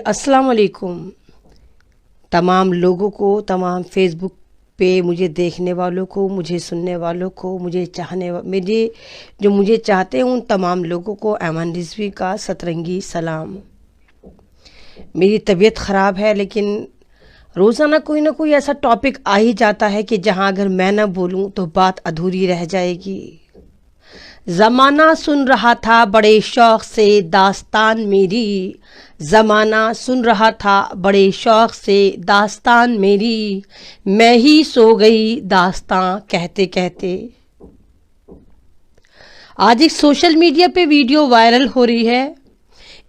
अस्सलाम वालेकुम तमाम लोगों को, तमाम फेसबुक पे मुझे देखने वालों को, मुझे सुनने वालों को, मुझे चाहते हैं उन तमाम लोगों को ऐमन रिजवी का सतरंगी सलाम। मेरी तबीयत ख़राब है, लेकिन रोज़ाना कोई ना कोई ऐसा टॉपिक आ ही जाता है कि जहां अगर मैं ना बोलूं तो बात अधूरी रह जाएगी। ज़माना सुन रहा था बड़े शौक़ से दास्तान मेरी, ज़माना सुन रहा था बड़े शौक़ से दास्तान मेरी, मैं ही सो गई दास्तां कहते कहते। आज एक सोशल मीडिया पे वीडियो वायरल हो रही है।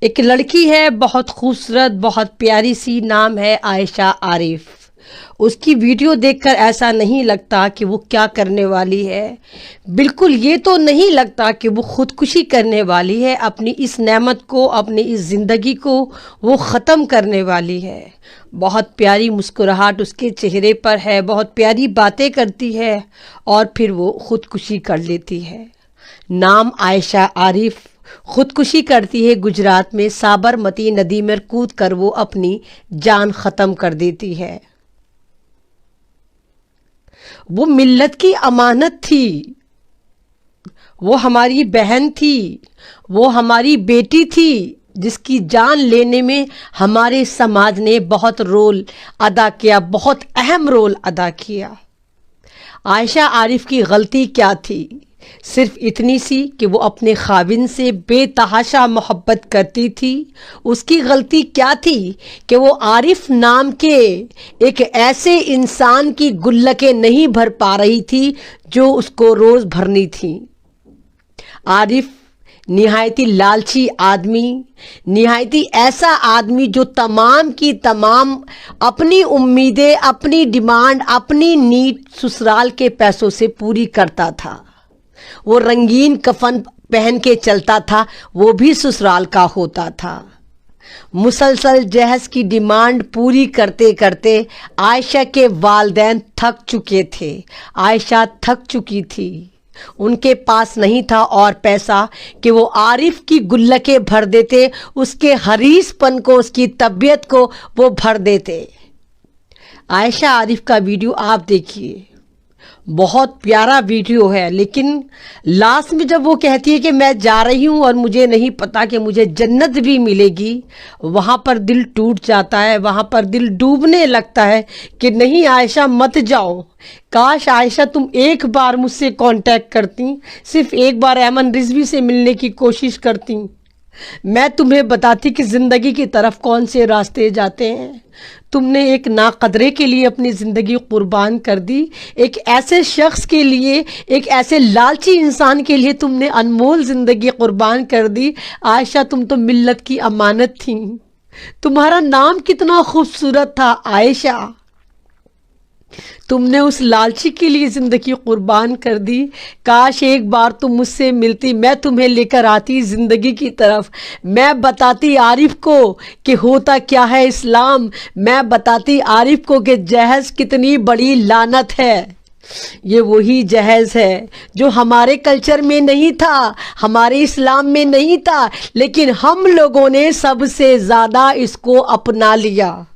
एक लड़की है, बहुत खूबसूरत, बहुत प्यारी सी, नाम है आयशा आरिफ। उसकी वीडियो देखकर ऐसा नहीं लगता कि वो क्या करने वाली है। बिल्कुल ये तो नहीं लगता कि वो खुदकुशी करने वाली है। अपनी इस नेमत को, अपनी इस ज़िंदगी को वो ख़त्म करने वाली है। बहुत प्यारी मुस्कुराहट उसके चेहरे पर है, बहुत प्यारी बातें करती है और फिर वो खुदकुशी कर लेती है। नाम आयशा आरिफ। खुदकुशी करती है गुजरात में, साबरमती नदी में कूद कर वो अपनी जान ख़त्म कर देती है। वो मिल्लत की अमानत थी, वो हमारी बहन थी, वो हमारी बेटी थी, जिसकी जान लेने में हमारे समाज ने बहुत रोल अदा किया, बहुत अहम रोल अदा किया। आयशा आरिफ की गलती क्या थी? सिर्फ इतनी सी कि वो अपने खाविन से बेतहाशा मोहब्बत करती थी। उसकी गलती क्या थी कि वो आरिफ नाम के एक ऐसे इंसान की गुल्लकें नहीं भर पा रही थी जो उसको रोज़ भरनी थी। आरिफ निहायती लालची आदमी, निहायती ऐसा आदमी जो तमाम की तमाम अपनी उम्मीदें, अपनी डिमांड, अपनी नीड ससुराल के पैसों से पूरी करता था। वो रंगीन कफन पहन के चलता था, वो भी ससुराल का होता था। मुसलसल जहेज की डिमांड पूरी करते करते आयशा के वालिदैन थक चुके थे। आयशा थक चुकी थी। उनके पास नहीं था और पैसा कि वो आरिफ की गुल्लकें भर देते, उसके हरीसपन को, उसकी तबीयत को वो भर देते। आयशा आरिफ का वीडियो आप देखिए, बहुत प्यारा वीडियो है। लेकिन लास्ट में जब वो कहती है कि मैं जा रही हूँ और मुझे नहीं पता कि मुझे जन्नत भी मिलेगी, वहाँ पर दिल टूट जाता है, वहाँ पर दिल डूबने लगता है कि नहीं आयशा मत जाओ। काश आयशा तुम एक बार मुझसे कांटेक्ट करती, सिर्फ एक बार ऐमन रिजवी से मिलने की कोशिश करती, मैं तुम्हें बताती कि ज़िंदगी की तरफ कौन से रास्ते जाते हैं। तुमने एक नाकदरे के लिए अपनी ज़िंदगी कुर्बान कर दी, एक ऐसे शख्स के लिए, एक ऐसे लालची इंसान के लिए तुमने अनमोल ज़िंदगी कुर्बान कर दी। आयशा तुम तो मिल्लत की अमानत थी। तुम्हारा नाम कितना खूबसूरत था आयशा। तुमने उस लालची के लिए ज़िंदगी कुर्बान कर दी। काश एक बार तुम मुझसे मिलती, मैं तुम्हें लेकर आती ज़िंदगी की तरफ, मैं बताती आरिफ को कि होता क्या है इस्लाम, मैं बताती आरिफ को कि जहेज कितनी बड़ी लानत है। ये वही जहेज है जो हमारे कल्चर में नहीं था, हमारे इस्लाम में नहीं था, लेकिन हम लोगों ने सबसे ज़्यादा इसको अपना लिया।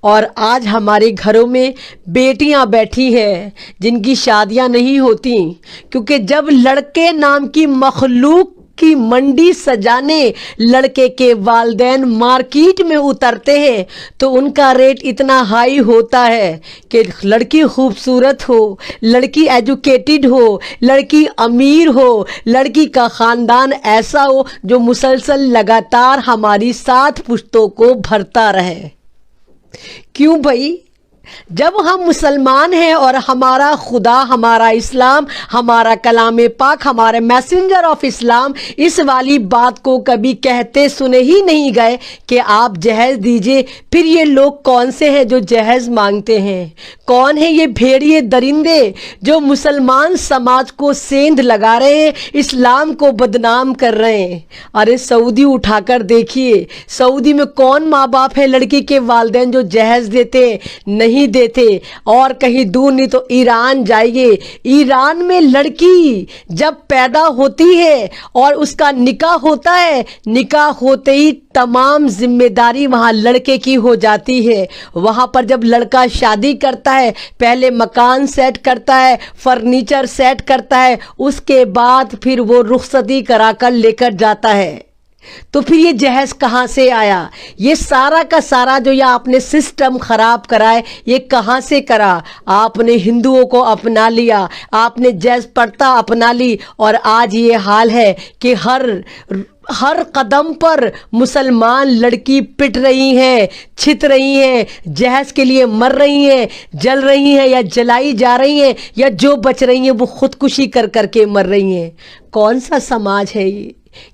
और आज हमारे घरों में बेटियां बैठी हैं जिनकी शादियां नहीं होती, क्योंकि जब लड़के नाम की मखलूक की मंडी सजाने लड़के के वालिदैन मार्केट में उतरते हैं तो उनका रेट इतना हाई होता है कि लड़की खूबसूरत हो, लड़की एजुकेटेड हो, लड़की अमीर हो, लड़की का ख़ानदान ऐसा हो जो मुसलसल लगातार हमारी 7 पुश्तों को भरता रहे। क्यों भाई? जब हम मुसलमान हैं और हमारा खुदा, हमारा इस्लाम, हमारा कलाम पाक, हमारे मैसेंजर ऑफ इस्लाम इस वाली बात को कभी कहते सुने ही नहीं गए कि आप जहेज दीजिए, फिर ये लोग कौन से हैं जो जहेज मांगते हैं? कौन है ये भेड़िए दरिंदे जो मुसलमान समाज को सेंध लगा रहे हैं, इस्लाम को बदनाम कर रहे हैं? अरे सऊदी उठाकर देखिए, सऊदी में कौन माँ बाप है लड़की के वालिदैन जो जहेज देते? नहीं नहीं देते। और कहीं दूर नहीं तो ईरान जाइए, ईरान में लड़की जब पैदा होती है और उसका निकाह होता है, निकाह होते ही तमाम जिम्मेदारी वहाँ लड़के की हो जाती है। वहाँ पर जब लड़का शादी करता है, पहले मकान सेट करता है, फर्नीचर सेट करता है, उसके बाद फिर वो रुखसती कराकर लेकर जाता है। तो फिर ये जहेज कहाँ से आया? ये सारा का सारा जो ये आपने सिस्टम खराब करा है, ये कहाँ से करा? आपने हिंदुओं को अपना लिया, आपने जैज प्रथा अपना ली, और आज ये हाल है कि हर कदम पर मुसलमान लड़की पिट रही हैं, छित रही हैं, जहेज के लिए मर रही हैं, जल रही हैं या जलाई जा रही हैं, या जो बच रही हैं वो खुदकुशी कर करके मर रही हैं। कौन सा समाज है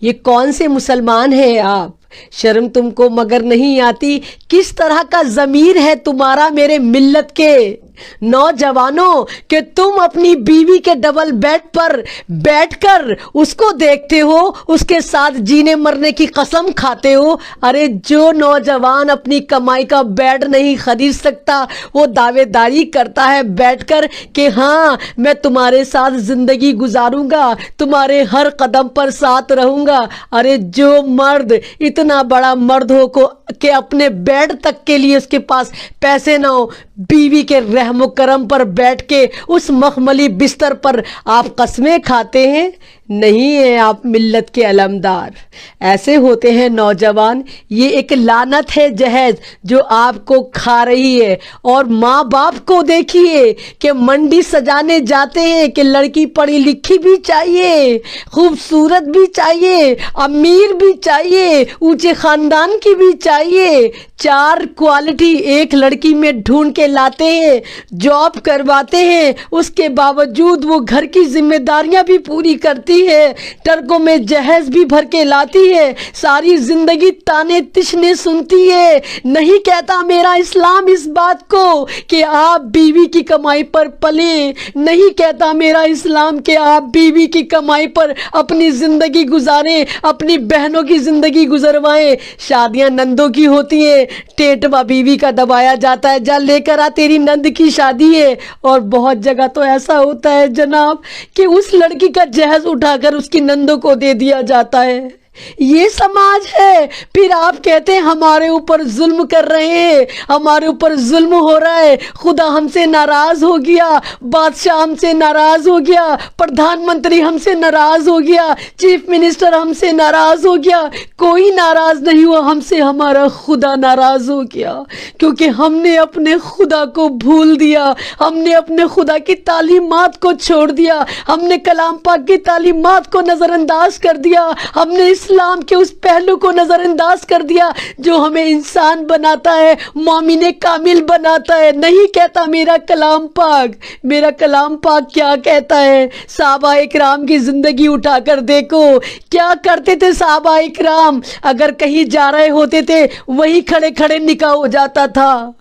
ये कौन से मुसलमान हैं आप? शर्म तुमको मगर नहीं आती? किस तरह का ज़मीर है तुम्हारा मेरे मिल्लत के नौजवानों कि तुम अपनी बीवी के डबल बेड पर बैठकर उसको देखते हो, उसके साथ जीने मरने की कसम खाते हो। अरे जो नौजवान अपनी कमाई का बेड नहीं खरीद सकता, वो दावेदारी करता है बैठकर कि हाँ मैं तुम्हारे साथ जिंदगी गुजारूंगा, तुम्हारे हर कदम पर साथ रहूंगा। अरे जो मर्द इतना बड़ा मर्द हो को कि अपने बेड तक के लिए उसके पास पैसे ना हो, बीवी के रहमो करम पर बैठ के उस मखमली बिस्तर पर आप कस्में खाते हैं? नहीं है आप मिल्लत के अलमदार। ऐसे होते हैं नौजवान। ये एक लानत है जहेज जो आपको खा रही है। और माँ बाप को देखिए कि मंडी सजाने जाते हैं कि लड़की पढ़ी लिखी भी चाहिए, खूबसूरत भी चाहिए, अमीर भी चाहिए, ऊंचे खानदान की भी चाहिए। 4 क्वालिटी एक लड़की में ढूंढ के लाते हैं, जॉब करवाते हैं, उसके बावजूद वो घर की जिम्मेदारियां भी पूरी करती है, ट्रकों में जहेज भी भर के लाती है, सारी जिंदगी ताने तिशने सुनती है। नहीं कहता मेरा इस्लाम इस बात को कि आप बीवी की कमाई पर पले, नहीं कहता मेरा इस्लाम कि आप बीवी की कमाई पर अपनी जिंदगी गुजारें, अपनी बहनों की जिंदगी गुजरवाएं। शादियां नंदों की होती है, टेटवा बीवी का दबाया जाता है, जा लेकर आ तेरी नंद की शादी है। और बहुत जगह तो ऐसा होता है जनाब कि उस लड़की का जहेज उठाकर उसकी नंदों को दे दिया जाता है। ये समाज है। फिर आप कहते हैं हमारे ऊपर जुल्म कर रहे हैं, हमारे ऊपर जुल्म हो रहा है, खुदा हमसे नाराज हो गया, बादशाह हमसे नाराज हो गया, प्रधानमंत्री हमसे नाराज हो गया, चीफ मिनिस्टर हमसे नाराज हो गया। कोई नाराज नहीं हुआ हमसे, हमारा खुदा नाराज हो गया, क्योंकि हमने अपने खुदा को भूल दिया, हमने अपने खुदा की तालीमात को छोड़ दिया, हमने कलाम पाक की तालीमात को नजरअंदाज कर दिया, हमने इस्लाम के उस पहलू को नजरअंदाज कर दिया जो हमें इंसान बनाता है, मोमिन कामिल बनाता है। नहीं कहता मेरा कलाम पाक, मेरा कलाम पाक क्या कहता है? सहाबा इकराम की जिंदगी उठाकर देखो, क्या करते थे सहाबा इकराम? अगर कहीं जा रहे होते थे वहीं खड़े खड़े निकाह हो जाता था।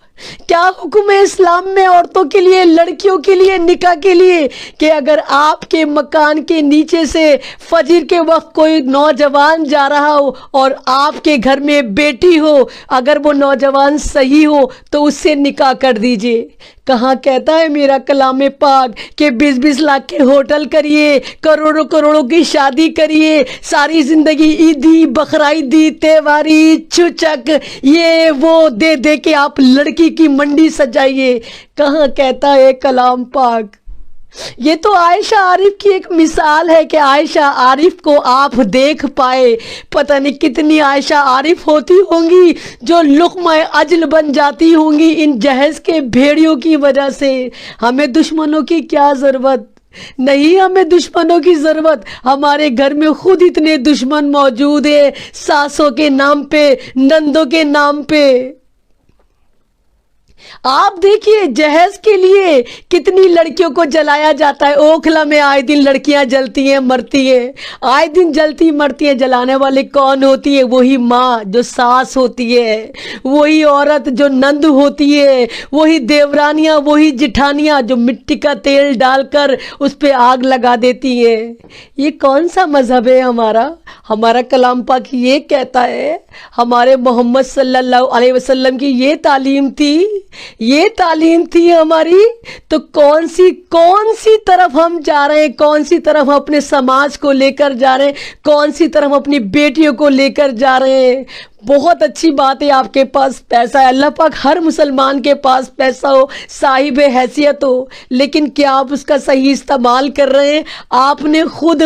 क्या हुक्म है इस्लाम में औरतों के लिए, लड़कियों के लिए, निकाह के लिए कि अगर आपके मकान के नीचे से फजर के वक्त कोई नौजवान जा रहा हो और आपके घर में बेटी हो, अगर वो नौजवान सही हो तो उससे निकाह कर दीजिए। कहाँ कहता है मेरा कलाम पाक कि 20-20 लाख के होटल करिए, करोड़ों करोड़ों की शादी करिए, सारी जिंदगी ईदी बकराईदी त्योहारी छुचक ये वो दे दे के आप लड़की की मंडी सजाइए। कहाँ कहता है कलाम पाक? ये तो आयशा आरिफ की एक मिसाल है कि आयशा आरिफ को आप देख पाए। पता नहीं कितनी आयशा आरिफ होती होंगी जो लुक़्मा अजल बन जाती होंगी इन जहेज के भेड़ियों की वजह से। हमें दुश्मनों की क्या ज़रूरत? नहीं हमें दुश्मनों की ज़रूरत, हमारे घर में खुद इतने दुश्मन मौजूद है, सासों के नाम पे, नंदों के नाम पे। आप देखिए जहेज के लिए कितनी लड़कियों को जलाया जाता है। ओखला में आए दिन लड़कियां जलती हैं, मरती हैं, आए दिन जलती मरती हैं। जलाने वाले कौन होती है? वही माँ जो सास होती है, वही औरत जो नंद होती है, वही देवरानियां, वही जिठानियां जो मिट्टी का तेल डालकर उस पर आग लगा देती है। ये कौन सा मजहब है हमारा? हमारा कलाम पाक ये कहता है, हमारे मोहम्मद सल्लल्लाहु अलैहि वसल्लम की ये तालीम थी یہ تعلیم تھی ہماری، تو کون سی طرف ہم جا رہے ہیں، کون سی طرف اپنے سماج کو لے کر جا رہے ہیں، کون سی طرف اپنی بیٹیوں کو لے کر جا رہے ہیں۔ بہت اچھی بات ہے آپ کے پاس پیسہ ہے، اللہ پاک ہر مسلمان کے پاس پیسہ ہو، صاحب حیثیت ہو، لیکن کیا آپ اس کا صحیح استعمال کر رہے ہیں؟ آپ نے خود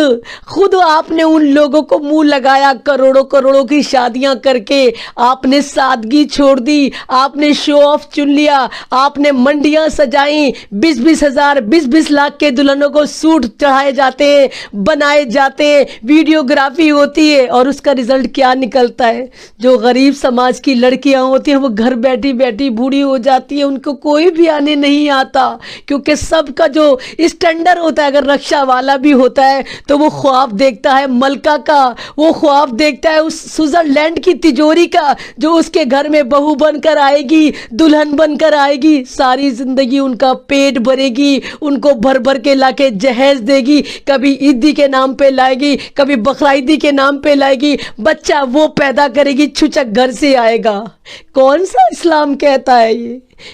آپ نے ان لوگوں کو منہ لگایا، کروڑوں کی شادیاں کر کے آپ نے سادگی چھوڑ دی، آپ نے شو آف چن لیا، آپ نے منڈیاں سجائیں، 20 ہزار 20 لاکھ کے دلہنوں کو سوٹ چڑھائے جاتے ہیں، بنائے جاتے ہیں، ویڈیوگرافی ہوتی ہے، اور اس کا رزلٹ کیا نکلتا ہے؟ جو غریب سماج کی لڑکیاں ہوتی ہیں وہ گھر بیٹھی بیٹھی بوڑھی ہو جاتی ہیں، ان کو کوئی بھی آنے نہیں آتا، کیونکہ سب کا جو اسٹینڈرڈ ہوتا ہے، اگر رکشہ والا بھی ہوتا ہے تو وہ خواب دیکھتا ہے ملکہ کا، وہ خواب دیکھتا ہے اس سوئٹزرلینڈ کی تجوری کا، جو اس کے گھر میں بہو بن کر آئے گی، دلہن بن کر آئے گی، ساری زندگی ان کا پیٹ بھرے گی، ان کو بھر بھر کے لا کے جہیز دے گی، کبھی عیدی کے نام پہ لائے گی، کبھی بقرعیدی کے نام پہ لائے گی، بچہ وہ پیدا کرے گی، چھچک گھر سے آئے گا۔ کون سا اسلام کہتا ہے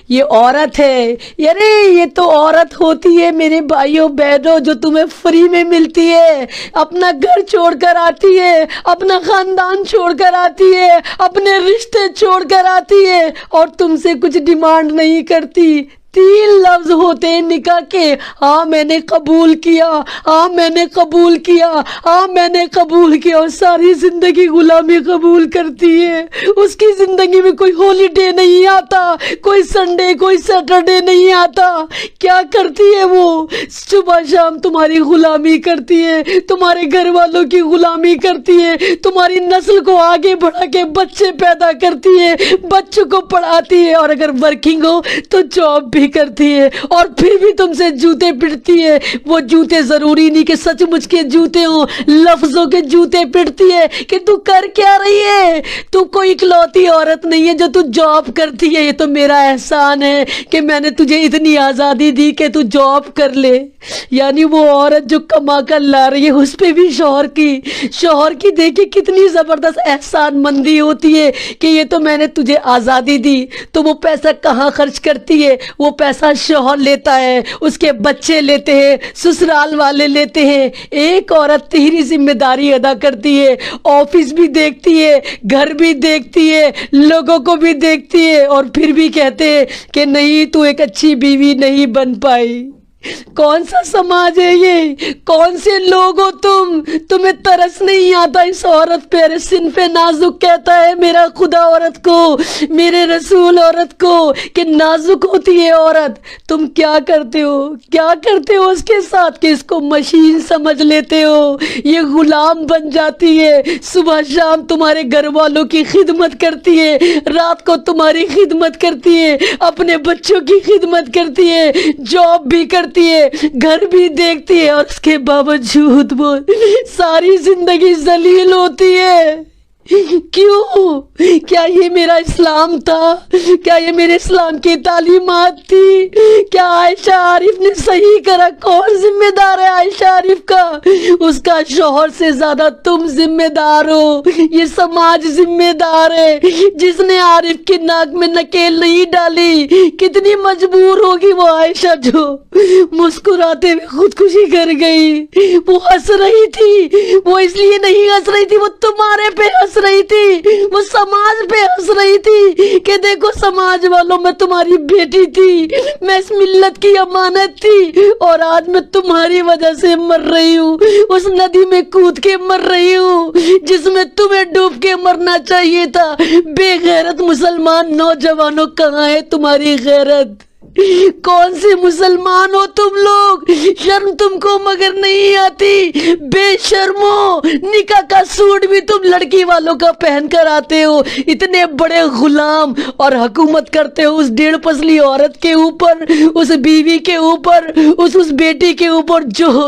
یہ عورت ہے؟ یارے یہ تو عورت ہوتی ہے میرے بھائیوں بہنوں، جو تمہیں فری میں ملتی ہے، اپنا گھر چھوڑ کر آتی ہے، اپنا خاندان چھوڑ کر آتی ہے، اپنے رشتے چھوڑ کر آتی ہے، اور تم سے کچھ ڈیمانڈ نہیں کرتی۔ 3 لفظ ہوتے ہیں نکاح کے، ہاں میں نے قبول کیا، ہاں میں نے قبول کیا، ہاں میں نے قبول کیا، اور ساری زندگی غلامی قبول کرتی ہے۔ اس کی زندگی میں کوئی ہالیڈے نہیں آتا، کوئی سنڈے کوئی سیٹرڈے نہیں آتا۔ کیا کرتی ہے وہ؟ صبح شام تمہاری غلامی کرتی ہے، تمہارے گھر والوں کی غلامی کرتی ہے، تمہاری نسل کو آگے بڑھا کے بچے پیدا کرتی ہے، بچوں کو پڑھاتی ہے، اور اگر ورکنگ ہو تو جاب بھی کرتی ہے، اور پھر بھی تم سے جوتے پٹتی ہے۔ وہ جوتے ضروری نہیں کہ سچ مچ کے جوتے ہوں، لفظوں کے جوتے پٹتی ہے کہ تو کر کیا رہی ہے؟ تو کوئی اکلوتی عورت نہیں ہے جو تو جاب کرتی ہے، یہ تو میرا احسان ہے کہ میں نے تجھے اتنی آزادی دی کہ تو جاب کر لے۔ یعنی وہ عورت جو کما کر لا رہی ہے، اس پہ بھی شوہر کی دیکھیں کتنی زبردست احسان مندی ہوتی ہے کہ یہ تو میں نے تجھے آزادی دی، تو وہ پیسہ کہاں خرچ کرتی ہے؟ وہ پیسہ شوہر لیتا ہے، اس کے بچے لیتے ہیں، سسرال والے لیتے ہیں۔ ایک عورت تیری ذمہ داری ادا کرتی ہے، آفس بھی دیکھتی ہے، گھر بھی دیکھتی ہے، لوگوں کو بھی دیکھتی ہے، اور پھر بھی کہتے ہیں کہ نہیں تو ایک اچھی بیوی نہیں بن پائی۔ کون سا سماج ہے یہ؟ کون سے لوگ ہو تمہیں ترس نہیں آتا اس عورت پہ؟ ارے صنف نازک کہتا ہے میرا خدا عورت کو، میرے رسول عورت کو، کہ نازک ہوتی ہے عورت۔ تم کیا کرتے ہو اس کے ساتھ کہ اس کو مشین سمجھ لیتے ہو، یہ غلام بن جاتی ہے، صبح شام تمہارے گھر والوں کی خدمت کرتی ہے، رات کو تمہاری خدمت کرتی ہے، اپنے بچوں کی خدمت کرتی ہے، جاب بھی کرتی ہے، گھر بھی دیکھتی ہے، اور اس کے باوجود وہ ساری زندگی ذلیل ہوتی ہے۔ کیوں؟ کیا یہ میرا اسلام تھا؟ کیا یہ میرے اسلام کی تعلیمات تھی؟ کیا عائشہ عارف نے صحیح کرا؟ کون ذمہ دار ہے عائشہ عارف کا؟ اس کا شوہر سے زیادہ تم ذمہ دار ہو، یہ سماج ذمہ دار ہے۔ جس نے عارف کی ناک میں نکیل نہیں ڈالی، کتنی مجبور ہوگی وہ عائشہ جو مسکراتے ہوئے خودکشی کر گئی۔ وہ ہنس رہی تھی، وہ اس لیے نہیں ہنس رہی تھی، وہ تمہارے پہ ہنس رہی تھی، وہ سماج پہ ہنس رہی تھی کہ دیکھو سماج والوں، میں تمہاری بیٹی تھی، میں اس ملت کی امانت تھی، اور آج میں تمہاری وجہ سے مر رہی ہوں، اس ندی میں کود کے مر رہی ہوں جس میں تمہیں ڈوب کے مرنا چاہیے تھا۔ بے غیرت مسلمان نوجوانوں، کہاں ہے تمہاری غیرت؟ کون سے مسلمان ہو تم لوگ؟ شرم تم کو مگر نہیں آتی؟ بے شرمو، نکاح کا سوٹ بھی تم لڑکی والوں کا پہن کر آتے ہو، اتنے بڑے غلام، اور حکومت کرتے ہو اس 1.5 پسلی عورت کے اوپر، اس بیوی کے اوپر، اس بیٹی کے اوپر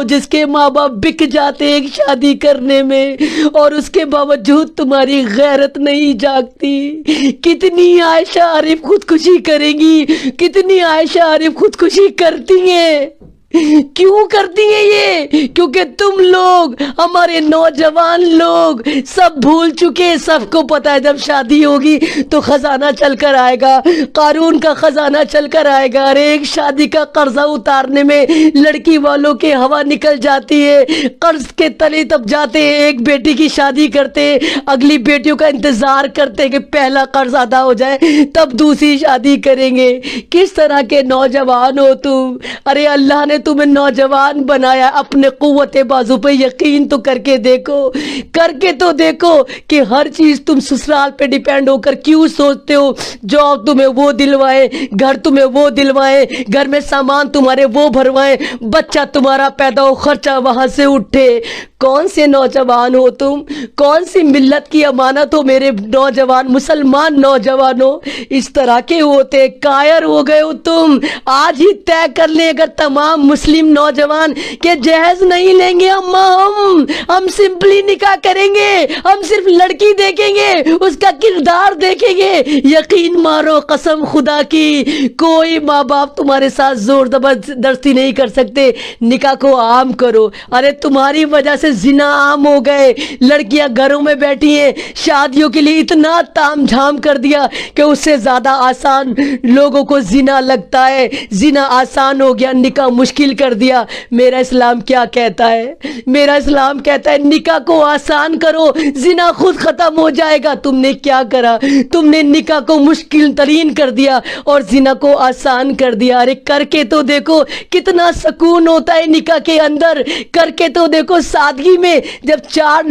جس کے ماں باپ بک جاتے ایک شادی کرنے میں، اور اس کے باوجود تمہاری غیرت نہیں جاگتی۔ کتنی عائشہ عارف خودکشی کریں گی، کتنی عائشہ عارف خودکشی کرتی ہیں؟ کیوں کرتی ہیں یہ؟ کیونکہ تم لوگ، ہمارے نوجوان لوگ سب بھول چکے. سب کو پتا ہے جب شادی ہوگی تو خزانہ چل کر آئے گا، قارون کا خزانہ چل کر آئے گا. ارے ایک شادی کا قرضہ اتارنے میں لڑکی والوں کے ہوا نکل جاتی ہے، قرض کے تلے تب جاتے ہیں. ایک بیٹی کی شادی کرتے، اگلی بیٹیوں کا انتظار کرتے کہ پہلا قرض ادا ہو جائے تب دوسری شادی کریں گے. کس طرح کے نوجوان ہو تم؟ ارے اللہ نے تمہیں نوجوان بنایا، اپنے قوت بازو پہ یقین تو کر کے دیکھو، کر کے تو دیکھو کہ ہر چیز تم سسرال پہ ڈیپینڈ ہو کر کیوں سوچتے ہو؟ جاب تمہیں وہ دلوائے، گھر تمہیں وہ دلوائے، گھر میں سامان تمہارے وہ بھروائے، بچہ تمہارا پیدا ہو، خرچہ وہاں سے اٹھے. کون سے نوجوان ہو تم؟ کون سی ملت کی امانت ہو میرے نوجوان مسلمان نوجوانوں؟ اس طرح کے ہوتے کائر ہو گئے ہو تم. آج ہی طے کر لیں اگر تمام مسلم نوجوان کہ جہیز نہیں لیں گے ہم سمپلی نکاح کریں گے، ہم صرف لڑکی دیکھیں گے، اس کا کردار دیکھیں گے. یقین مارو قسم خدا کی، کوئی ماں باپ تمہارے ساتھ زور زبردستی نہیں کر سکتے. نکاح کو عام کرو. ارے تمہاری وجہ سے زنا عام ہو گئے، لڑکیاں گھروں میں بیٹھی ہیں، شادیوں کے لیے اتنا تام جھام کر دیا کہ اس سے زیادہ آسان لوگوں کو زنا لگتا ہے. زنا آسان ہو گیا، نکاح مشکل کر دیا. میرا اسلام کیا کہتا ہے؟ میرا اسلام کہتا ہے نکاح کو آسان کرو، زنا خود ختم ہو جائے گا. تم نے کیا کرا؟ تم نے نکاح کو مشکل ترین کر دیا اور زنا کو آسان کر دیا. ارے کر کے تو دیکھو کتنا سکون ہوتا ہے نکاح کے اندر. کر کے تو دیکھو سادگی میں، جب چار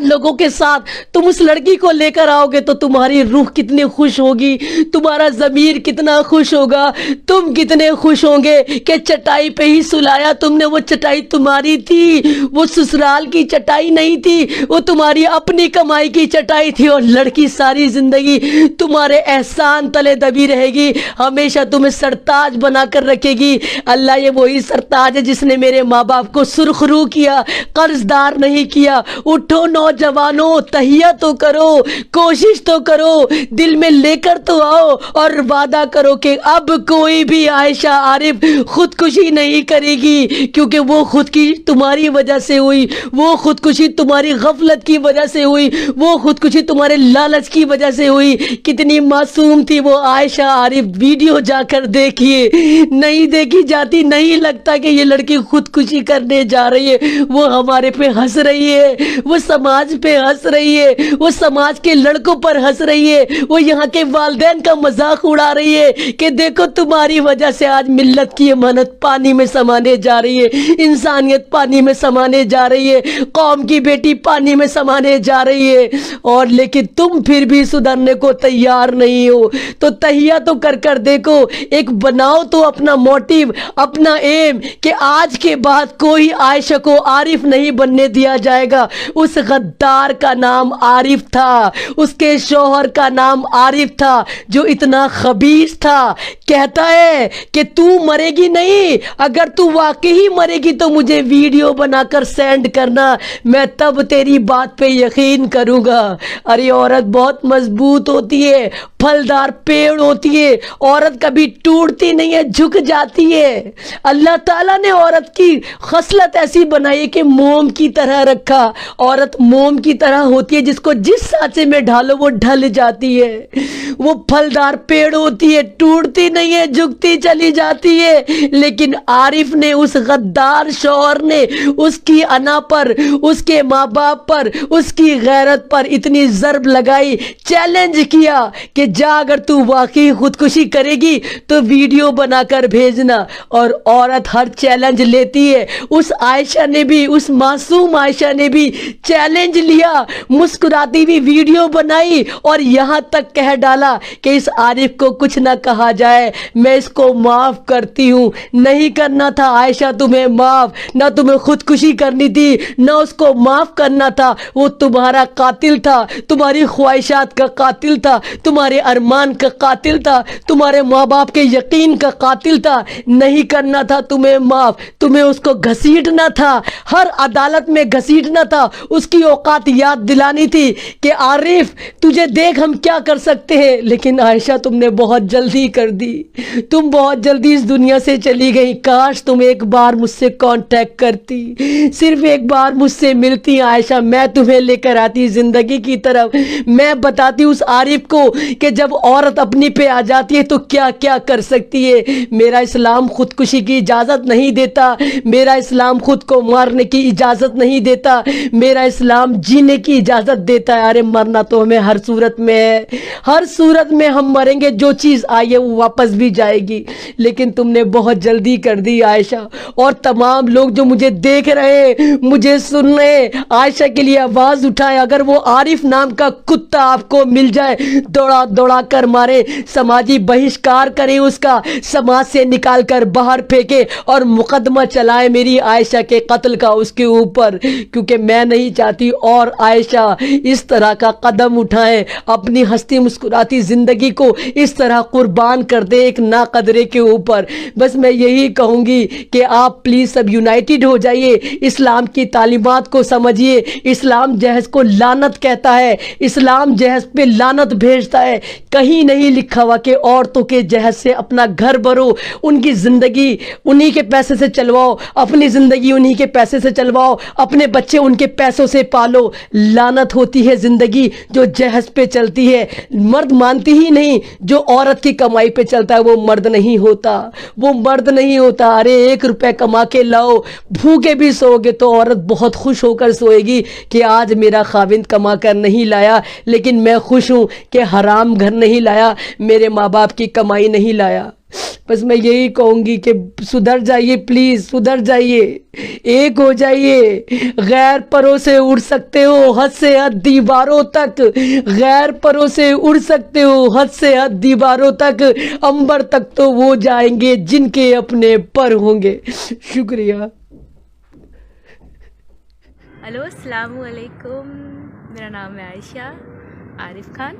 لوگوں کے ساتھ تم اس لڑکی کو لے کر آؤ گے تو تمہاری روح کتنی خوش ہوگی، تمہارا ضمیر کتنا خوش ہوگا، تم کتنے خوش ہوں گے کہ چٹائی پہ ہی سلایا تم نے. وہ چٹائی تمہاری تھی، وہ سسرال کی چٹائی نہیں تھی، وہ تمہاری اپنی کمائی کی چٹائی تھی. اور لڑکی ساری زندگی تمہارے احسان تلے دبی رہے گی، ہمیشہ تمہیں سرتاج بنا کر رکھے گی. اللہ یہ وہی سرتاج ہے جس نے میرے ماں باپ کو سرخ رو کیا، قرض دار نہیں کیا. اٹھو نوجوانوں، تہیہ تو کرو، کوشش تو کرو، دل میں لے کر تو آؤ اور وعدہ کرو کہ اب کوئی بھی عائشہ عارف خودکشی نہیں کرے گی. کیونکہ وہ خودکشی تمہاری وجہ سے ہوئی، وہ خودکشی تمہاری غفلت کی وجہ سے ہوئی، وہ خودکشی تمہارے لالچ کی وجہ سے ہوئی. کتنی معصوم تھی وہ عائشہ عارف. ویڈیو جا کر دیکھیے، نہیں دیکھی جاتی. نہیں لگتا کہ یہ لڑکی خودکشی کرنے جا رہی ہے. وہ ہمارے پہ ہنس رہی ہے، وہ سماج پہ ہنس رہی ہے، وہ سماج کے لڑکوں پر ہنس رہی ہے، وہ یہاں کے والدین کا مذاق اڑا رہی ہے کہ دیکھو تمہاری وجہ سے آج ملت کی امانت پانی میں سمانے جا رہی ہے، انسانیت پانی میں سمانے جا رہی ہے، قوم کی بیٹی پانی میں سمانے جا رہی ہے. اور لیکن تم پھر بھی سدھرنے کو تیار نہیں ہو. تو تہیہ تو کر دیکھو، ایک بناؤ تو اپنا موٹیو، اپنا ایم کہ آج کے بعد کوئی عائشہ کو عارف نہیں بننے دیا جائے گا. اس غدار کا نام عارف تھا، اس کے شوہر کا نام عارف تھا جو اتنا خبیث تھا. کہتا ہے کہ تو مرے گی نہیں، اگر تو واقعی مرے گی تو مجھے ویڈیو بنا کر سینڈ کرنا، میں تب تیری بات پہ یقین کروں گا. ارے عورت بہت مضبوط ہوتی ہے، پھلدار پیڑ ہوتی ہے، عورت کبھی ٹوٹتی نہیں ہے، جھک جاتی ہے. اللہ تعالیٰ نے عورت کی خصلت ایسی بنائی ہے کہ موم کی طرح رکھا. عورت موم کی طرح ہوتی ہے، جس کو جس سانچے میں ڈالو وہ ڈھل جاتی ہے. وہ پھلدار پیڑ ہوتی ہے، ٹوٹتی نہیں ہے، جھکتی چلی جاتی ہے. لیکن عارف نے، اس غدار شوہر نے اس کی انا پر، اس کے ماں باپ پر، اس کی غیرت پر اتنی ضرب لگائی، چیلنج کیا کہ جا اگر تو واقعی خودکشی کرے گی تو ویڈیو بنا کر بھیجنا. اور عورت ہر چیلنج لیتی ہے. اس عائشہ نے بھی، اس معصوم عائشہ نے بھی چیلنج لیا، مسکراتی ہوئی ویڈیو بنائی اور یہاں تک کہہ ڈالا کہ اس عارف کو کچھ نہ کہا جائے، میں اس کو معاف کرتی ہوں. نہیں کرنا تھا عائشہ تمہیں معاف، نہ تمہیں خودکشی کرنی تھی، نہ اس کو معاف کرنا تھا. وہ تمہارا قاتل تھا، تمہاری خواہشات کا قاتل تھا، تمہارے ارمان کا قاتل تھا، تمہارے ماں باپ کے یقین کا قاتل تھا. نہیں کرنا تھا تمہیں معاف، تمہیں اس کو گھسیٹنا تھا، ہر عدالت میں گھسیٹنا تھا، اس کی اوقات یاد دلانی تھی کہ عارف تجھے دیکھ ہم کیا کر سکتے ہیں، لیکن عائشہ تم نے بہت جلدی کر دی، تم بہت جلدی اس دنیا سے چلی گئی۔ کاش تم ایک بار مجھ سے کانٹیکٹ کرتی، صرف ایک بار مجھ سے ملتی عائشہ، میں تمہیں لے کر آتی زندگی کی طرف، میں بتاتی اس عارف کو کہ جب عورت اپنی پہ آ جاتی ہے تو کیا کیا کر سکتی ہے۔ میرا اسلام خودکشی کی اجازت نہیں دیتا، میرا اسلام خود کو مارنے کی اجازت نہیں دیتا، میرا اسلام جینے کی اجازت دیتا ہے۔ ارے مرنا تو ہمیں ہر صورت میں ہے، ہر صورت میں ہم مریں گے، جو چیز آئی ہے وہ واپس بھی جائے گی، لیکن تم نے بہت جلدی کر دی عائشہ۔ اور تمام لوگ جو مجھے دیکھ رہے ہیں، مجھے سن رہے ہیں، عائشہ کے لیے آواز اٹھائے، اگر وہ عارف نام کا کتا آپ کو مل جائے دوڑا دوڑا کر مارے، سماجی بہشکار کریں، اس کا سماج سے نکال کر باہر پھینکے اور مقدمہ چلائے میری عائشہ کے قتل کا اس کے اوپر، کیونکہ میں نہیں چاہتی اور عائشہ اس طرح کا قدم اٹھائے، اپنی ہستی مسکراتی زندگی کو اس طرح قربان کر دے ایک ناقدرے کے اوپر۔ بس میں یہی کہوں گی کہ آپ پلیز سب یونائٹڈ ہو جائیے، اسلام کی تعلیمات کو سمجھیے۔ اسلام جہیز کو لعنت کہتا ہے، اسلام جہیز پہ لعنت بھیجتا ہے، کہیں نہیں لکھا ہوا کہ عورتوں کے جہیز سے اپنا گھر بھرو، ان کی زندگی انہی کے پیسے سے چلواؤ، اپنی زندگی انہی کے پیسے سے چلواؤ، اپنے بچے ان کے پیسوں سے پالو۔ لعنت ہوتی ہے زندگی جو جہیز پہ چلتی ہے، مرد مانتی ہی نہیں، جو عورت کی کمائی پہ چلتا ہے وہ مرد نہیں ہوتا، وہ مرد نہیں ہوتا۔ ارے 1 روپے کما کے لاؤ، بھوکے بھی سو گے تو عورت بہت خوش ہو کر سوئے گی کہ آج میرا خاوند کما کر نہیں لایا، لیکن میں خوش ہوں کہ حرام گھر نہیں لایا، میرے ماں باپ کی کمائی نہیں لایا۔ بس میں یہی کہوں گی کہ سدھر جائیے، پلیز سدھر جائیے، ایک ہو جائیے۔ غیر پروں سے اڑ سکتے ہو حد سے حد دیواروں تک، غیر پروں سے اڑ سکتے ہو حد سے حد دیواروں تک، عنبر تک تو وہ جائیں گے جن کے اپنے پر ہوں گے۔ شکریہ۔ ہلو، السلام علیکم، میرا نام ہے عائشہ عارف خان،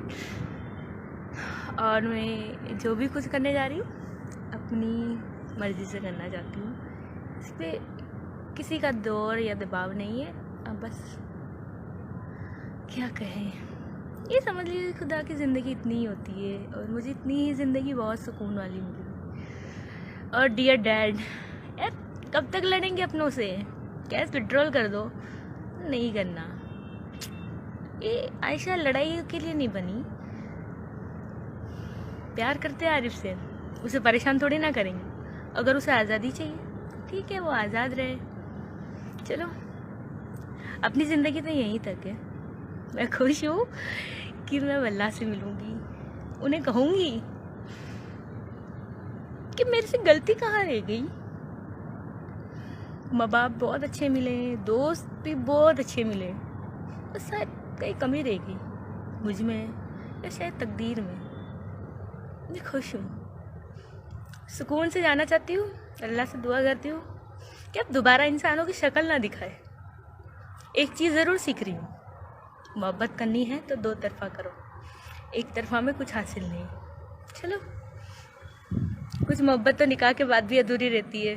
اور میں جو بھی کچھ کرنے جا رہی ہوں اپنی مرضی سے کرنا چاہتی ہوں، اس پہ کسی کا دور یا دباؤ نہیں ہے۔ اب بس کیا کہیں، یہ سمجھ لیجیے خدا کی زندگی اتنی ہی ہوتی ہے، اور مجھے اتنی ہی زندگی بہت سکون والی ملی۔ اور ڈیئر ڈیڈ، یار کب تک لڑیں گے اپنوں سے؟ گیس وڈرول کر دو، نہیں کرنا۔ یہ عائشہ لڑائی کے لیے نہیں بنی، پیار کرتے عارف سے، اسے پریشان تھوڑی نہ کریں گے۔ اگر اسے آزادی چاہیے ٹھیک ہے، وہ آزاد رہے، چلو اپنی زندگی تو یہیں تک ہے۔ میں خوش ہوں کہ میں اللہ سے ملوں گی، انہیں کہوں گی کہ میرے سے غلطی کہاں رہ گئی۔ ماں باپ بہت اچھے ملے، دوست بھی بہت اچھے ملے، بس شاید کئی کمی رہ گئی مجھ میں یا شاید تقدیر میں۔ میں خوش ہوں، سکون سے جانا چاہتی ہوں، اللہ سے دعا کرتی ہوں کہ اب دوبارہ انسانوں کی شکل نہ دکھائے۔ ایک چیز ضرور سیکھ رہی ہوں، محبت کرنی ہے تو 2 طرفہ کرو، ایک طرفہ میں کچھ حاصل نہیں۔ چلو کچھ محبت تو نکاح کے بعد بھی ادھوری رہتی ہے۔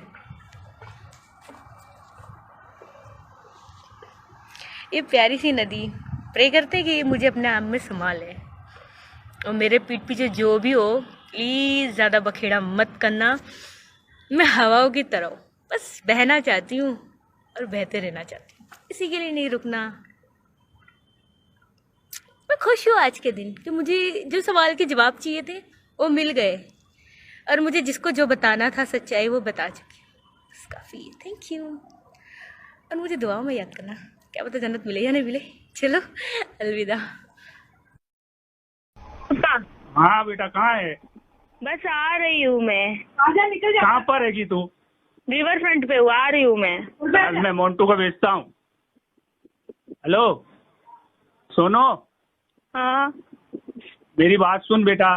یہ پیاری سی ندی، پرے کرتے کہ مجھے اپنے آپ میں سما لے، اور میرے پیٹھ پیچھے جو بھی ہو پلیز زیادہ بکھیڑا مت کرنا۔ میں ہواؤں کی طرح ہوں، بس بہنا چاہتی ہوں اور بہتے رہنا چاہتی ہوں، اسی کے لیے نہیں رکنا۔ میں خوش ہوں آج کے دن کہ مجھے جو سوال کے جواب چاہیے تھے وہ مل گئے، اور مجھے جس کو جو بتانا تھا سچائی وہ بتا چکی، بس کافی ہے۔ تھینک یو، اور مجھے دعاؤں میں یاد کرنا، کیا پتہ جنت ملے یا نہیں ملے۔ چلو الوداع۔ ہاں بیٹا، کہاں ہے؟ بس آ رہی ہوں میں۔ کہاں پر ہے گی تو؟ ریور فرنٹ پہ ہوں، آ رہی ہوں میں۔ آج میں مونٹو کو بھیجتا ہوں۔ ہلو سونو، ہاں میری بات سن بیٹا،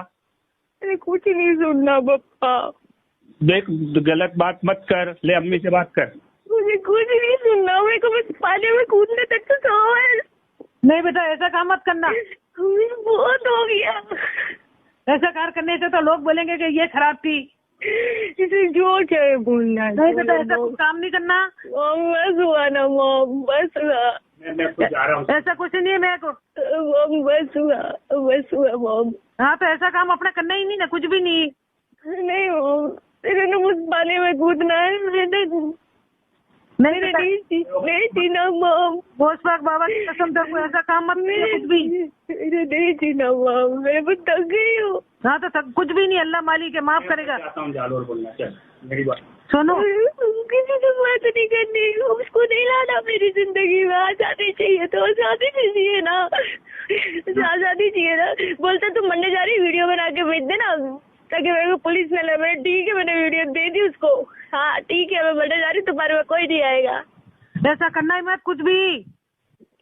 ارے کچھ نہیں سننا پپا، دیکھ غلط بات مت کر، لے امی سے بات کر۔ مجھے کچھ نہیں سننا، میرے کو بس پانی میں کودنے تک تو سوال۔ نہیں بیٹا، ایسا کام مت کرنا، مجھے بہت ہو گیا۔ ایسا کار کرنے سے تو لوگ بولیں گے کہ یہ خراب تھی۔ اسے جو چاہے بولنا۔ نہیں بیٹا، ایسا کچھ کام نہیں کرنا۔ بس ہوا نا مام، بس मैं खुद जा रहा हूँ। ऐसा कुछ नहीं है मेरे को। मॉम बस हुआ मॉम। हाँ तो ऐसा काम अपना करना ही नहीं ना, कुछ भी नहीं। नहीं मॉम, तेरे ने मुझ पानी में कूदना है, मैंने नहीं जीना मॉम। भोसपाक बाबा की कसम, तेरे को ऐसा काम मत करना कुछ भी। मैंने नहीं जीना मॉम, मैं बहुत थक गई हूँ। हाँ तो कुछ भी नहीं, अल्लाह मालिक है, माफ करेगा। जाता हूँ जालोर बोलना, चल मेरी बात सुनो, किसी से बात नहीं करनी, उसको नहीं लाना मेरी जिंदगी में। आजादी चाहिए तो आजादी चाहिए ना, आजादी चाहिए ना। बोलते तुम मरने जा रही, वीडियो बना के भेज देना ताकि मेरे को पुलिस न ले। मैंने ठीक है, मैंने वीडियो दे दी उसको। हाँ ठीक है, मैं मरने जा रही, तुम्हारे में कोई नहीं आएगा। ऐसा करना ही मत कुछ भी।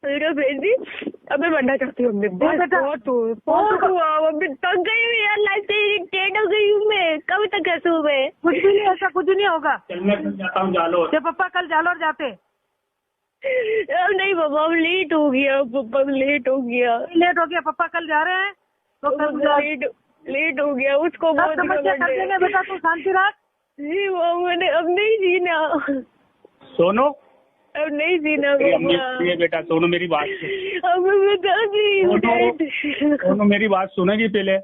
वीडियो भेज दी, अब मैं मरना चाहती हूँ। अभी थक गई हूँ यार, लाइफ से इरिटेट हो गई हूँ मैं। कब तक हंसूँ मैं? कुछ भी नहीं, ऐसा कुछ नहीं होगा। चल मैं खुद जाता हूँ जालोर। जब पापा कल जालोर जाते। अब नहीं पापा, अब लेट हो गया पापा, लेट हो गया। लेट हो गया, पापा कल जा रहे हैं तो कल लेट हो गया। उसको सब समस्या कर देंगे बेटा, तू शांति रख। जी वो मैंने अब नहीं जीना, सोनो, अब नहीं जीना मेरी अम्मी पापा। ये बेटा सोनो मेरी बात सुन। अब मैं बता दी, सोनो मेरी बात सुनेगी पहले।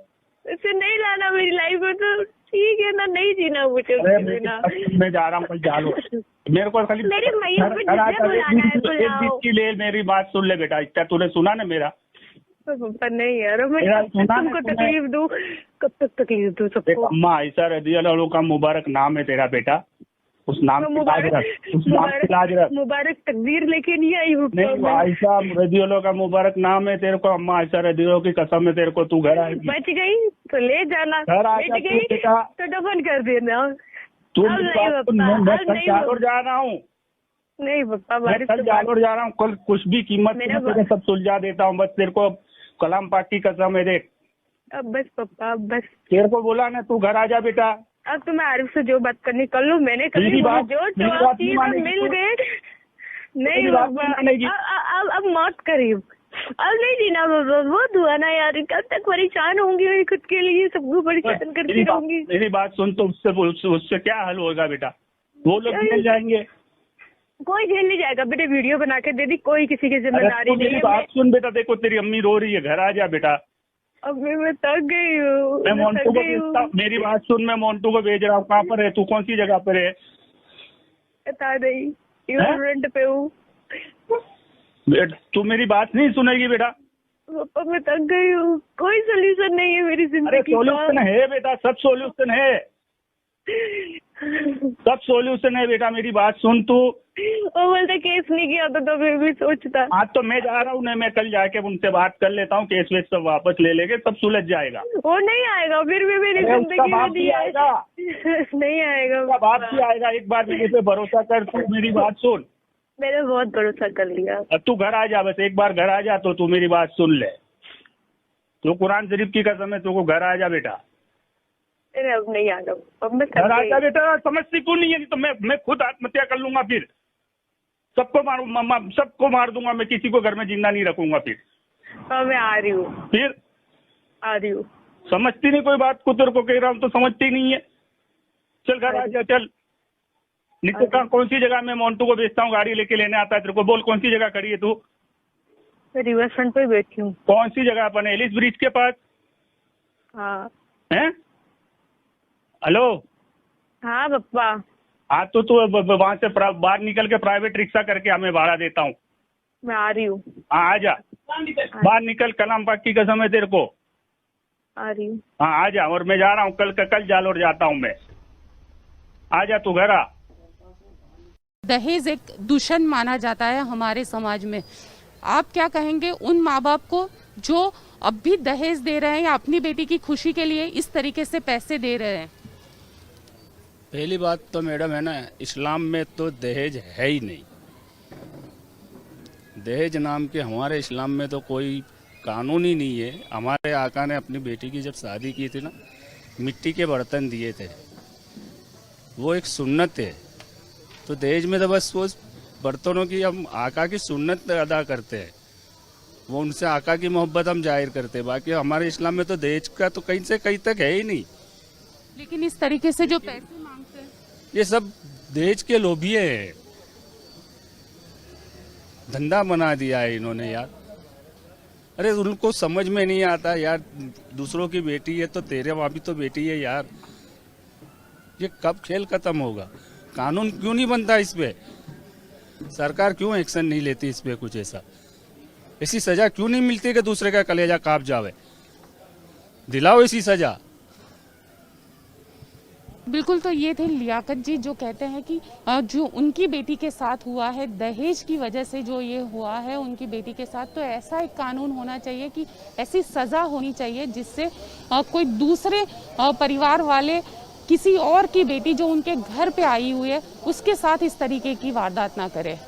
इसे नहीं लाना मेरी लाइफ में तो ठीक है ना, नहीं जीना मुझे अरे उसके बिना। मैं जा रहा हूँ कल जालोर, मेरे को खाली मेरे मैया को जिससे बुलाना है बुलाओ। की ले, मेरी बात सुन ले बेटा, इतना तूने सुना ना मेरा। पापा नहीं यार, मैं मेरा कब तक सुना तुमको है, तकलीफ दूँ, कब तक तकलीफ दूँ देख सबको? अम्मा ऐसा रज़ियल्लाहु का मुबारक नाम है तेरा बेटा, उस नाम की लाज रख, उस नाम की लाज रख। मुबारक तकदीर लेके नहीं आई हूँ। नहीं आयशा रज़ियल्लाहु का मुबारक नाम है तेरे को, अम्मा आयशा रज़ियल्लाहु की कसम है तेरे को, तू घर आएगी। बच गई तो ले जाना, घर आएगा बच तू गई बेटा। तो दफन कर देना। तू अब मेरी नहीं बात सुन, पापा, मैं अब कल नहीं जालोर जा रहा हूँ, नहीं पापा, मैं बारिश कल तो बात। जालोर जा रहा हूँ। कल कुछ भी कीमत मेरा में तेरे सब सुलझा देता हूँ, बस तेरे को कलाम पाक की कसम है। देख अब बस पापा, अब बस। तेरे को बोला ना तू घर आ जा बेटा। अब तो मैं आरिफ से जो बात करनी कर लूँ, मैंने कर मेरी ली। बात- जो मेरी बात नहीं मानेगी मिल तू। गए। नहीं मेरी बात नहीं पापा, मानेगी। अब मौत करीब, अब नहीं जीना बाबा। बहुत हुआ ना यार, कब तक परेशान होंगी मैं खुद के लिए, सबको परेशान करती रहूंगी। मेरी बात सुन, तो उससे क्या हल होगा बेटा? वो लोग मिल जाएंगे। कोई झेल नहीं जाएगा बेटे, वीडियो बना के दे दी, कोई किसी की अरे जिम्मेदारी तू नहीं मेरी है। बात सुन बेटा, देखो तेरी अम्मी रो रही है, घर आ जा बेटा। अब मैं थक गई हूँ, मैं थक मोन्टू को गई हूँ। भेजता हूँ, मेरी बात सुन, मैं मोन्टू को भेज रहा हूँ। कहाँ पर है तू, कौन सी जगह पर है? बता नहीं, हैं? रेंट पे हूँ। तू मेरी बात नहीं सुनेगी बेटा। पापा मैं थक गई हूँ, कोई सोल्यूशन नहीं है मेरी अरे जिंदगी सोल्यूशन है बेटा, सब सोल्यूशन है, सब सोल्यूशन है बेटा। मेरी बात सुन तू। वो बोलते केस नहीं किया तो फिर भी सोचता। आज तो मैं जा रहा हूँ ना, मैं कल जाके उनसे बात कर लेता हूँ, केस वेस सब वापस ले लेंगे, सब सुलझ जाएगा। वो नहीं आएगा, फिर भी मेरी अरे उसका जिंदगी में बाप नहीं भी आएगा, नहीं आएगा उसका बाप भी आएगा। एक बार मेरे पे भरोसा कर, तू मेरी बात सुन। मैंने बहुत भरोसा कर लिया। अब तू घर आ जा, बस एक बार घर आ जा तो तू मेरी बात सुन ले। तो कुरान शरीफ की कसम है, तू को घर आ जा बेटा, अरे अब नहीं आना, अब मैं घर आ थक जा गई। बेटा। समझती क्यों नहीं है? तो मैं खुद आत्महत्या कर लूंगा, फिर सबको सबको मार दूंगा मैं, किसी को घर में जिंदा नहीं रखूंगा फिर। अब मैं आ रही हूँ, फिर आ रही हूँ। समझती नहीं कोई बात को, तेरे को कह रहा हूँ तो समझती नहीं है। चल घर आ जा, चल। नहीं तो कहाँ, कौन सी जगह मैं मोन्टू को भेजता हूँ, गाड़ी लेके लेने आता है तेरे को। बोल कौन सी जगह खड़ी है तू? मैं रिवर फ्रंट पे बैठी हूँ। कौन सी जगह अपन? एलिस ब्रिज के पास हाँ हैं? हेलो, हाँ पप्पा, हाँ तो तू वहां से बाहर निकल के प्राइवेट रिक्शा करके हमें भाड़ा देता हूँ। मैं आ रही हूँ, हाँ आ जा, बाहर निकल, कलाम पाक की कसम है तेरे को। आ रही हूँ। हाँ आ जा, और मैं जा रहा हूँ कल जालोर जाता हूँ मैं। आ जा तू घर आ। दहेज एक दूषण माना जाता है हमारे समाज में। आप क्या कहेंगे उन माँ बाप को जो अब भी दहेज दे रहे हैं या अपनी बेटी की खुशी के लिए इस तरीके से पैसे दे रहे हैं? पहली बात तो मैडम है ना, इस्लाम में तो दहेज है ही नहीं। दहेज नाम के हमारे इस्लाम में तो कोई कानून ही नहीं है। हमारे आका ने अपनी बेटी की जब शादी की थी ना, मिट्टी के बर्तन दिए थे, वो एक सुन्नत है। तो दहेज में तो बस वो बर्तनों की हम आका की सुन्नत अदा करते हैं, वो उनसे आका की मोहब्बत हम जाहिर करते हैं। बाकी हमारे इस्लाम में तो दहेज का तो कहीं से कहीं तक है ही नहीं। लेकिन इस तरीके से जो पैसे मांगते हैं, ये सब दहेज के लोभिये हैं। धंधा बना दिया है इन्होंने यार। अरे उनको समझ में नहीं आता यार, दूसरों की बेटी है तो तेरे वहाँ भी तो बेटी है यार। ये कब खेल खत्म होगा? कानून क्यों नहीं बनता इस पे? सरकार क्यों एक्शन नहीं लेती इस पे? कुछ ऐसी सजा क्यों नहीं मिलती कि दूसरे का कलेजा कांप जावे? दिलाओ ऐसी सजा। बिल्कुल, तो ये थे लियाकत जी जो कहते हैं कि जो उनकी बेटी के साथ हुआ है, दहेज की वजह से जो ये हुआ है उनकी बेटी के साथ, तो ऐसा एक कानून होना चाहिए कि ऐसी सज़ा होनी चाहिए जिससे कोई दूसरे परिवार वाले किसी और की बेटी जो उनके घर पे आई हुई है उसके साथ इस तरीके की वारदात ना करे।